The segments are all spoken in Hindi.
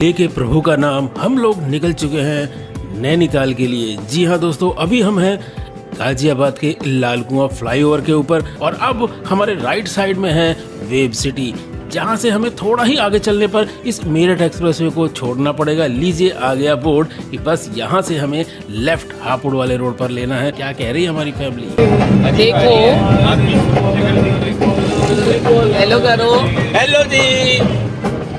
लेके प्रभु का नाम हम लोग निकल चुके हैं नैनीताल के लिए। जी हाँ दोस्तों, अभी हम हैं गाजियाबाद के लाल कुआं फ्लाईओवर के ऊपर और अब हमारे राइट साइड में है वेब सिटी, जहाँ से हमें थोड़ा ही आगे चलने पर इस मेरठ एक्सप्रेसवे को छोड़ना पड़ेगा। लीजिए आ गया बोर्ड कि बस यहाँ से हमें लेफ्ट हापुड़ वाले रोड पर लेना है। क्या कह रही है हमारी फैमिली? देखो, हेलो करो। हेलो जी,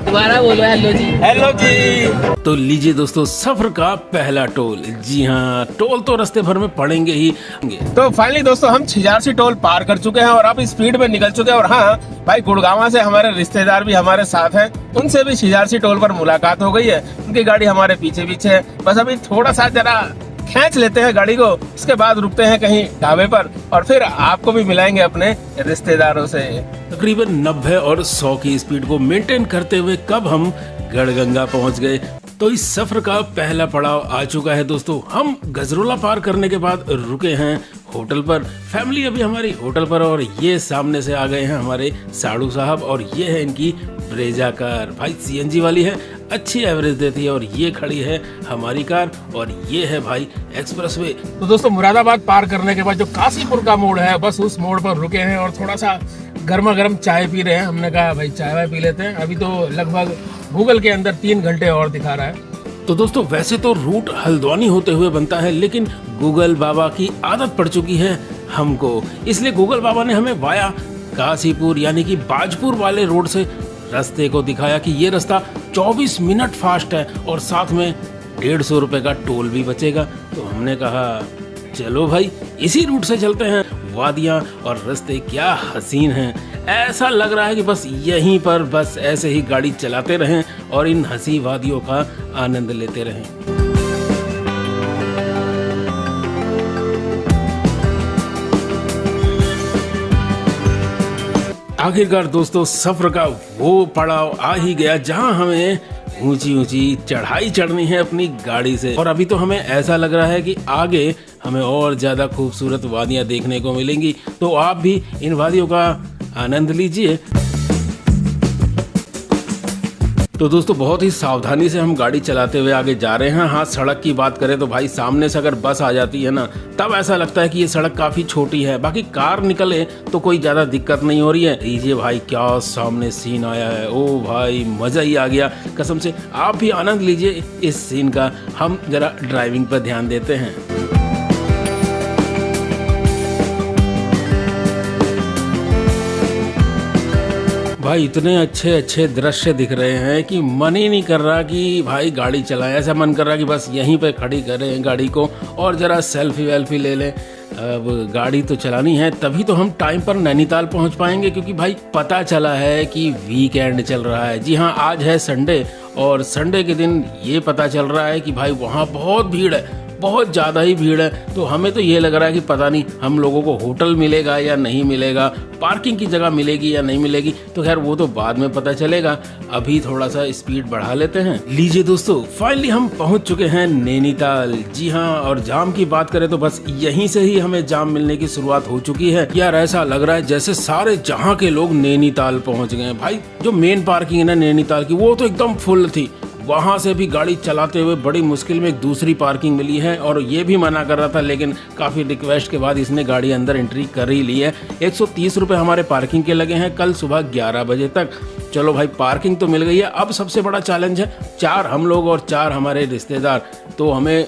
दोबारा बोलो हेलो जी। हेलो जी। तो लीजिए दोस्तों, सफर का पहला टोल। जी हाँ, टोल तो रास्ते भर में पड़ेंगे ही। तो फाइनली दोस्तों हम छिजारसी टोल पार कर चुके हैं और अब स्पीड में निकल चुके हैं। और हाँ भाई, गुड़गांव से हमारे रिश्तेदार भी हमारे साथ हैं, उनसे भी छिजारसी टोल पर मुलाकात हो गई है। उनकी गाड़ी हमारे पीछे पीछे है। बस अभी थोड़ा सा जरा खींच लेते हैं गाड़ी को, उसके बाद रुकते हैं कहीं ढाबे पर और फिर आपको भी मिलाएंगे अपने रिश्तेदारों से। तकरीबन 90 और 100 की स्पीड को मेंटेन करते हुए कब हम गढ़गंगा पहुंच गए। तो इस सफर का पहला पड़ाव आ चुका है दोस्तों। हम गजरोला पार करने के बाद रुके हैं होटल पर। फैमिली अभी हमारी होटल पर और ये सामने से आ गए हैं हमारे साड़ू साहब और ये है इनकी ब्रेजा कार। भाई सीएनजी वाली है, अच्छी एवरेज देती है। और ये खड़ी है हमारी कार और ये है भाई एक्सप्रेसवे। तो दोस्तों मुरादाबाद पार करने के बाद जो काशीपुर का मोड़ है, बस उस मोड़ पर रुके हैं और थोड़ा सा गर्मा गर्म चाय पी रहे हैं। हमने कहा भाई चाय वाय पी लेते हैं। अभी तो लगभग गूगल के अंदर 3 घंटे और दिखा रहा है। तो दोस्तों वैसे तो रूट हल्द्वानी होते हुए बनता है, लेकिन गूगल बाबा की आदत पड़ चुकी है हमको, इसलिए गूगल बाबा ने हमें वाया काशीपुर यानी कि बाजपुर वाले रोड से रास्ते को दिखाया कि ये रास्ता 24 मिनट फास्ट है और साथ में 150 रुपए का टोल भी बचेगा। तो हमने कहा चलो भाई इसी रूट से चलते हैं। वादियां और रास्ते क्या हसीन हैं, ऐसा लग रहा है कि बस यहीं पर बस ऐसे ही गाड़ी चलाते रहें और इन हसी वादियों का आनंद लेते रहें। आखिरकार दोस्तों सफर का वो पड़ाव आ ही गया जहां हमें ऊंची ऊंची चढ़ाई चढ़नी है अपनी गाड़ी से। और अभी तो हमें ऐसा लग रहा है कि आगे हमें और ज्यादा खूबसूरत वादियां देखने को मिलेंगी। तो आप भी इन वादियों का आनंद लीजिए। तो दोस्तों बहुत ही सावधानी से हम गाड़ी चलाते हुए आगे जा रहे हैं। हाँ, सड़क की बात करें तो भाई सामने से अगर बस आ जाती है ना, तब ऐसा लगता है कि ये सड़क काफी छोटी है। बाकी कार निकले तो कोई ज्यादा दिक्कत नहीं हो रही है। लीजिए भाई क्या सामने सीन आया है, ओ भाई मजा ही आ गया कसम से। आप भी आनंद लीजिए इस सीन का। हम जरा ड्राइविंग पर ध्यान देते हैं। भाई इतने अच्छे अच्छे दृश्य दिख रहे हैं कि मन ही नहीं कर रहा कि भाई गाड़ी चलाएं। ऐसा मन कर रहा कि बस यहीं पे खड़ी करें गाड़ी को और जरा सेल्फी वेल्फी ले लें। अब गाड़ी तो चलानी है, तभी तो हम टाइम पर नैनीताल पहुंच पाएंगे, क्योंकि भाई पता चला है कि वीकेंड चल रहा है। जी हाँ, आज है संडे और संडे के दिन ये पता चल रहा है कि भाई वहाँ बहुत भीड़ है, बहुत ज़्यादा ही भीड़ है। तो हमें तो ये लग रहा है कि पता नहीं हम लोगों को होटल मिलेगा या नहीं मिलेगा, पार्किंग की जगह मिलेगी या नहीं मिलेगी। तो खैर वो तो बाद में पता चलेगा। अभी थोड़ा सा स्पीड बढ़ा लेते हैं। लीजिए दोस्तों, फाइनली हम पहुंच चुके हैं नैनीताल। जी हाँ, और जाम की बात करें तो बस यहीं से ही हमें जाम मिलने की शुरुआत हो चुकी है। यार ऐसा लग रहा है जैसे सारे जहाँ के लोग नैनीताल पहुँच गए। भाई जो मेन पार्किंग है ना नैनीताल की, वो तो एकदम फुल थी। वहां से भी गाड़ी चलाते हुए बड़ी मुश्किल में एक दूसरी पार्किंग मिली है और ये भी मना कर रहा था, लेकिन काफ़ी रिक्वेस्ट के बाद इसने गाड़ी अंदर एंट्री कर ही ली है। 130 रुपये हमारे पार्किंग के लगे हैं कल सुबह 11 बजे तक। चलो भाई पार्किंग तो मिल गई है। अब सबसे बड़ा चैलेंज है 4 हम लोग और 4 हमारे रिश्तेदार। तो हमें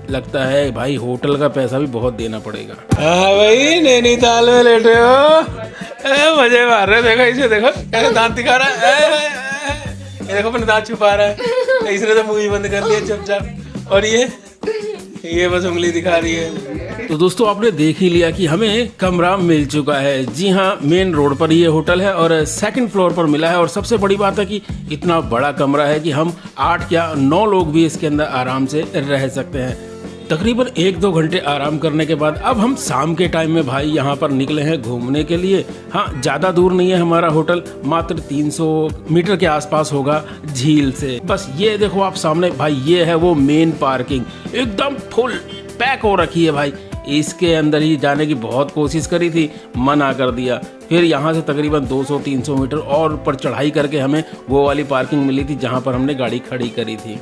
लगता है भाई होटल का पैसा भी बहुत देना पड़ेगा। भाई नैनीताल में लेटे हो, मजे मार रहे। देखो इसे, देखो कैसे दांत दिखा रहा है। ये देखो अपने दांत छुपा रहा है। इसने तो मुंह ही बंद कर लिया चुपचाप। और ये बस उंगली दिखा रही है। तो दोस्तों आपने देख ही लिया कि हमें कमरा मिल चुका है। जी हाँ, मेन रोड पर ये होटल है और 2nd फ्लोर पर मिला है। और सबसे बड़ी बात है कि इतना बड़ा कमरा है कि हम 8 या 9 लोग भी इसके अंदर आराम से रह सकते हैं। तकरीबन 1-2 घंटे आराम करने के बाद अब हम शाम के टाइम में भाई यहाँ पर निकले हैं घूमने के लिए। हाँ, ज़्यादा दूर नहीं है हमारा होटल, मात्र 300 मीटर के आसपास होगा झील से। बस ये देखो आप सामने भाई, ये है वो मेन पार्किंग, एकदम फुल पैक हो रखी है भाई। इसके अंदर ही जाने की बहुत कोशिश करी थी, मना कर दिया। फिर यहाँ से तकरीबन 200-300 मीटर और ऊपर चढ़ाई करके हमें वो वाली पार्किंग मिली थी जहाँ पर हमने गाड़ी खड़ी करी थी।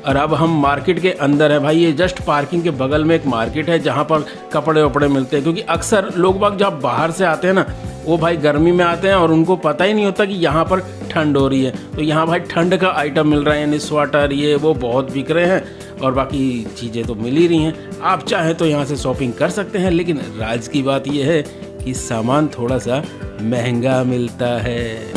और अब हम मार्केट के अंदर है भाई। ये जस्ट पार्किंग के बगल में एक मार्केट है जहाँ पर कपड़े वपड़े मिलते हैं, क्योंकि अक्सर लोग बाग जब बाहर से आते हैं ना, वो भाई गर्मी में आते हैं और उनको पता ही नहीं होता कि यहाँ पर ठंड हो रही है। तो यहाँ भाई ठंड का आइटम मिल रहा है, यानी स्वेटर ये वो बहुत बिक रहे हैं और बाकी चीज़ें तो मिल ही रही हैं। आप चाहें तो यहाँ से शॉपिंग कर सकते हैं, लेकिन राज की बात यह है कि सामान थोड़ा सा महंगा मिलता है।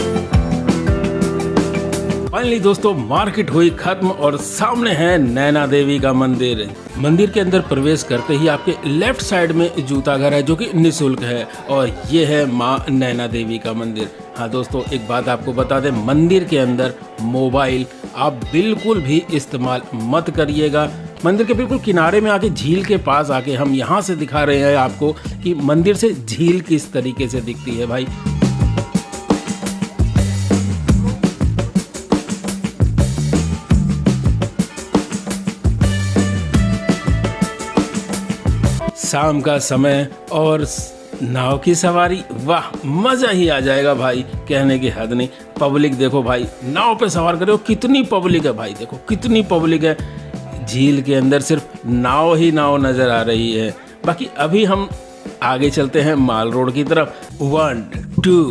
फाइनली दोस्तों मार्केट हुई खत्म और सामने है नैना देवी का मंदिर। मंदिर के अंदर प्रवेश करते ही आपके लेफ्ट साइड में जूता घर है जो कि निःशुल्क है, और ये है माँ नैना देवी का मंदिर। हाँ दोस्तों, एक बात आपको बता दें, मंदिर के अंदर मोबाइल आप बिल्कुल भी इस्तेमाल मत करिएगा। मंदिर के बिल्कुल किनारे में आके, झील के पास आके हम यहाँ से दिखा रहे हैं आपको कि मंदिर से झील किस तरीके से दिखती है भाई। शाम का समय और नाव की सवारी, वाह मजा ही आ जाएगा भाई, कहने की हद नहीं। पब्लिक देखो भाई, नाव पे सवार करो, कितनी पब्लिक है भाई, देखो कितनी पब्लिक है। झील के अंदर सिर्फ नाव ही नाव नजर आ रही है। बाकी अभी हम आगे चलते हैं माल रोड की तरफ। 1 2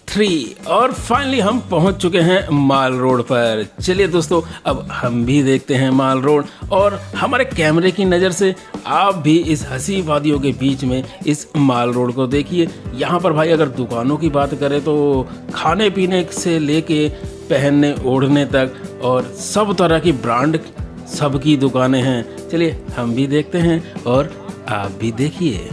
3 और फाइनली हम पहुंच चुके हैं माल रोड पर। चलिए दोस्तों, अब हम भी देखते हैं माल रोड, और हमारे कैमरे की नज़र से आप भी इस हंसी वादियों के बीच में इस माल रोड को देखिए। यहाँ पर भाई अगर दुकानों की बात करें तो खाने पीने से लेके पहनने ओढ़ने तक और सब तरह की ब्रांड सबकी दुकानें हैं। चलिए हम भी देखते हैं और आप भी देखिए।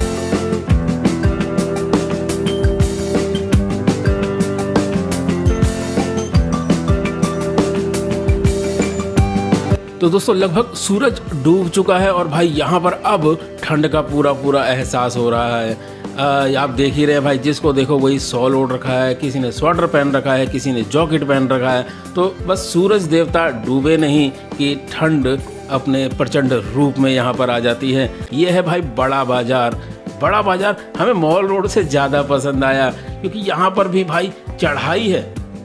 तो दोस्तों लगभग सूरज डूब चुका है और भाई यहाँ पर अब ठंड का पूरा एहसास हो रहा है। आप देख ही रहे हैं भाई, जिसको देखो वही शॉल ओढ़ रखा है, किसी ने स्वेटर पहन रखा है, किसी ने जैकेट पहन रखा है। तो बस सूरज देवता डूबे नहीं कि ठंड अपने प्रचंड रूप में यहाँ पर आ जाती है। ये है भाई बड़ा बाजार। बड़ा बाजार हमें मॉल रोड से ज़्यादा पसंद आया, क्योंकि यहाँ पर भी भाई चढ़ाई है,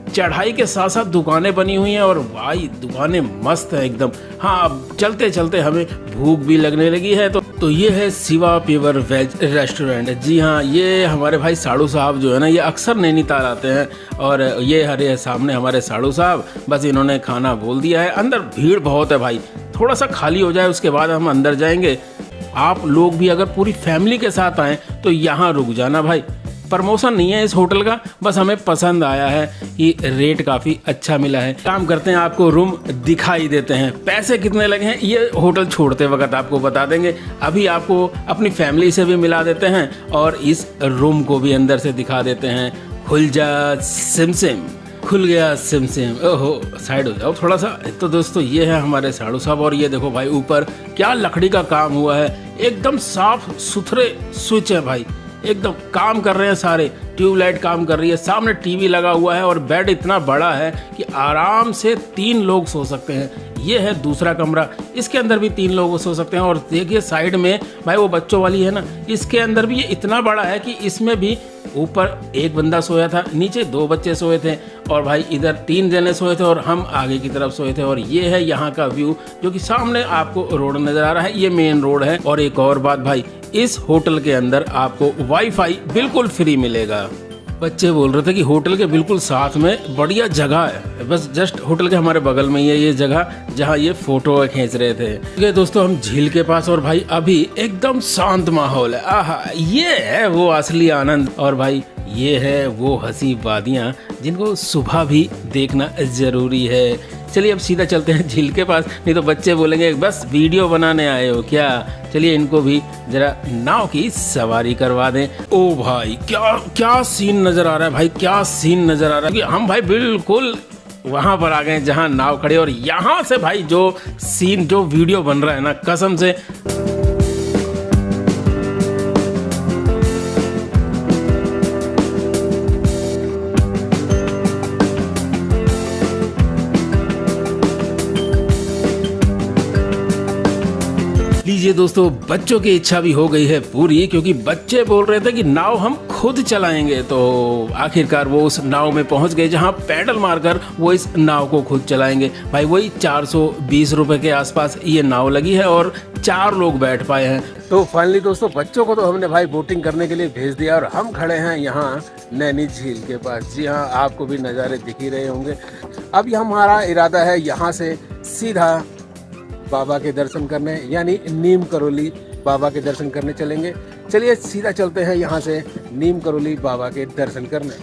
चढ़ाई के साथ साथ दुकानें बनी हुई हैं और भाई दुकानें मस्त है एकदम। हाँ, अब चलते चलते हमें भूख भी लगने लगी है। तो ये है शिवा प्योर वेज रेस्टोरेंट। जी हाँ, ये हमारे भाई साड़ू साहब जो है ना, ये अक्सर नैनीताल आते हैं और ये हरे सामने हमारे साड़ू साहब, बस इन्होंने खाना बोल दिया है। अंदर भीड़ बहुत है भाई, थोड़ा सा खाली हो जाए उसके बाद हम अंदर जाएंगे। आप लोग भी अगर पूरी फैमिली के साथ आएँ तो यहाँ रुक जाना भाई। प्रमोशन नहीं है इस होटल का, बस हमें पसंद आया है कि रेट काफ़ी अच्छा मिला है। काम करते हैं, आपको रूम दिखाई देते हैं। पैसे कितने लगे हैं ये होटल छोड़ते वक्त आपको बता देंगे। अभी आपको अपनी फैमिली से भी मिला देते हैं और इस रूम को भी अंदर से दिखा देते हैं। खुल जा सिमसिम, खुल गया सिमसिम। ओहो, साइड हो जाओ थोड़ा सा। तो दोस्तों ये है हमारे साड़ू साहब, और ये देखो भाई ऊपर क्या लकड़ी का काम हुआ है। एकदम साफ सुथरे स्विच है भाई, एकदम काम कर रहे हैं सारे। ट्यूबलाइट काम कर रही है, सामने टीवी लगा हुआ है और बेड इतना बड़ा है कि आराम से 3 लोग सो सकते हैं। ये है दूसरा कमरा, इसके अंदर भी 3 लोग सो सकते हैं। और देखिए साइड में भाई वो बच्चों वाली है ना, इसके अंदर भी ये इतना बड़ा है कि इसमें भी ऊपर एक बंदा सोया था, नीचे 2 बच्चे सोए थे और भाई इधर 3 जने सोए थे और हम आगे की तरफ सोए थे। और ये है यहाँ का व्यू, जो कि सामने आपको रोड नजर आ रहा है, ये मेन रोड है। और एक और बात भाई, इस होटल के अंदर आपको वाईफाई बिल्कुल फ्री मिलेगा। बच्चे बोल रहे थे कि होटल के बिल्कुल साथ में बढ़िया जगह है, बस जस्ट होटल के हमारे बगल में ही है ये जगह जहाँ ये फोटो खींच रहे थे। ठीक है दोस्तों, हम झील के पास और भाई अभी एकदम शांत माहौल है। आहा, ये है वो असली आनंद, और भाई ये है वो हंसी वादियाँ जिनको सुबह भी देखना जरूरी है। चलिए अब सीधा चलते हैं झील के पास, नहीं तो बच्चे बोलेंगे बस वीडियो बनाने आए हो क्या। चलिए इनको भी जरा नाव की सवारी करवा दें। ओ भाई क्या क्या सीन नजर आ रहा है भाई, क्या सीन नजर आ रहा है कि हम भाई बिल्कुल वहां पर आ गए जहां नाव खड़े, और यहाँ से भाई जो सीन जो वीडियो बन रहा है ना, कसम से लीजिए दोस्तों, बच्चों की इच्छा भी हो गई है पूरी, क्योंकि बच्चे बोल रहे थे कि नाव हम खुद चलाएंगे। तो आखिरकार वो उस नाव में पहुंच गए जहां पैडल मारकर वो इस नाव को खुद चलाएंगे। भाई वही 420 रुपए के आसपास ये नाव लगी है और 4 लोग बैठ पाए हैं। तो फाइनली दोस्तों, बच्चों को तो हमने भाई बोटिंग करने के लिए भेज दिया और हम खड़े हैं यहाँ नैनी झील के पास। जी हाँ, आपको भी नज़ारे दिख ही रहे होंगे। अब हमारा इरादा है यहाँ से सीधा बाबा के दर्शन करने, यानी नीम करोली बाबा के दर्शन करने चलेंगे। चलिए सीधा चलते हैं यहाँ से नीम करोली बाबा के दर्शन करने।